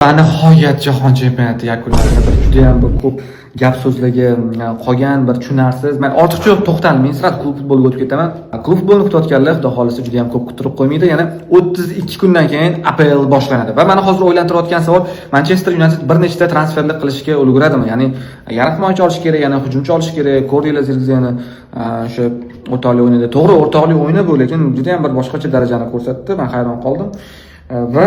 Nihoyat jahon chempionati yakunlandi. Juda ham ko'p gap so'zlarga qolgan, bir tushunarsiz. Men ortiqcha to'xtalmayman, sirат klub futboliga o'tib ketaman. Klub futbolini kutayotganlar, xudo xolisi juda ham ko'p kuttirib qo'ymaydi. Yana 32 kundan keyin APL boshlanadi. Va meni hozir o'ylantirayotgan savol, Manchester United bir nechta transferlar qilishga ulguradimi? Ya'ni yarim himoyachi olish kerak, yana hujumchi olish kerak. Ko'rdinglar Zirkziyani o'sha o'rtoqlik o'yinida. To'g'ri, o'rtoqlik o'yini bu, lekin juda ham bir boshqacha darajani ko'rsatdi. Men hayron qoldim. Va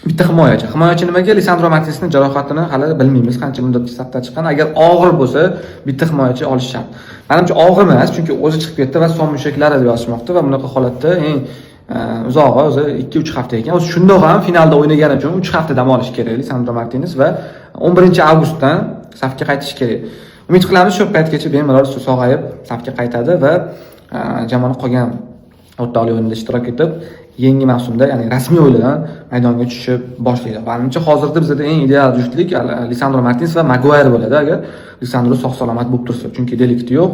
bitta himoyachi nimaga? Lisandro Martinesning jarohatini hali bilmaymiz, qancha muddatga safdan chiqqan. Agar og'ir bo'lsa, bitta himoyachi olish shart. Menimcha og'ir emas, chunki o'zi chiqib ketdi va son mushaklari deb yozishmoqda va bunaqa holatda uzog'i o'zi 2-3 hafta ekan. O'zi shundoq ham finalda o'ynagani uchun 3 hafta dam olish kerak Lisandro Martines va 11-avgustdan safga qaytish kerak. Umid qilamiz shu paytgacha bemalol sog'ayib safga qaytadi va jamoani qolgan o'rtoqlik o'yinida ishtirok etib, yangi mavsumda, ya'ni rasmiy o'yindan maydonga tushib boshlaydi. Menimcha hozirda bizda eng ideal juftlik Lisandro Martines va Maguire bo'ladi, agar Lisandro sog'-salomat bo'lib tursa. Chunki delikti yo'q.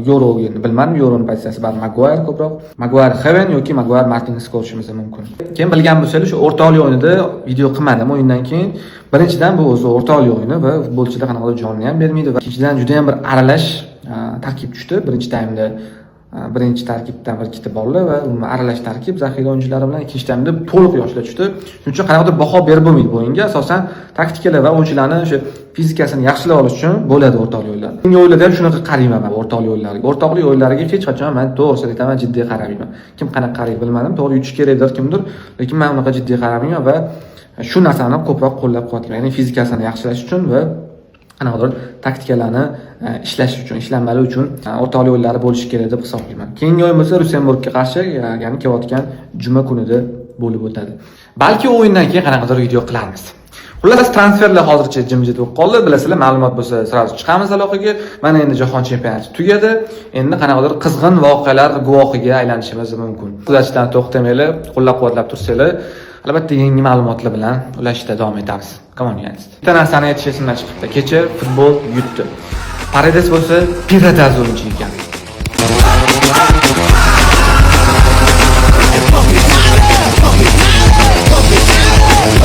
Yoro'ni bilmadim, Yoro'ning pozitsiyasi bor, Maguire ko'proq. Maguire Heaven yoki Maguire Martines ko'rishimiz mumkin. Keyin bilgan bo'lsangiz, shu o'rtoqlik o'yinida video qilmadim o'yindan keyin. Birinchidan bu o'zi o'rtoqlik o'yini va futbolchilar qanaqadir jonni ham bermaydi va ikkinchidan juda ham bir aralash tarkib tushdi birinchi taymda. Birinchi tarkibdan bir ikkita bolalar va aralash tarkib zaxira o'yinchilari bilan ikkinchi taymda to'liq yoshlar tushdi. Shuning uchun qanaqadir baho berib bo'lmaydi bu o'yinga. Asosan taktikalar va o'yinchilarning o'sha fizikasini yaxshilab olish uchun bo'ladi o'rtoqlik o'yinlar. Menga o'yinlarda ham shunaqa qarayman men o'rtoqlik o'yinlariga. O'rtoqlik o'yinlariga hech qachon men to'g'risini aytaman, jiddiy qaramayman. Kim qanaqa qaraydi bilmadim. To'g'ri yutish kerakdir kimdir, lekin men unaqa jiddiy qaramayman va shu narsani ko'proq qo'llab-quvvatlayman. Ya'ni fizikasini yaxshilash uchun va qanaqadir taktikalarni ishlash uchun, ishlanmali uchun o'rtoqlik o'yinlari bo'lishi kerak deb hisoblayman. Keyingi o'yin bo'lsa Luksemburgga qarshi, ya'ni kelayotgan juma kunida bo'lib o'tadi. Balki o'yindan keyin qanaqadir video qilamiz. Xullas, transferlar hozircha jimjit bo'lib qoldi. Bilasizlar, ma'lumot bo'lsa, sirazu chiqamiz aloqaga. Mana endi jahon chempionati tugadi. Endi qanaqadir qizg'in voqealar guvohiga aylanishimiz mumkin. Kuzatishdan to'xtamanglar, qo'llab-quvvatlab tursanglar, albatta yangi ma'lumotlar bilan ulashishda davom etamiz. Come on, guys. Bitta narsani aytish esimdan chiqibdi. Kecha futbol yutdi. Paredes bo'lsa piradaz o'yinchi ekan.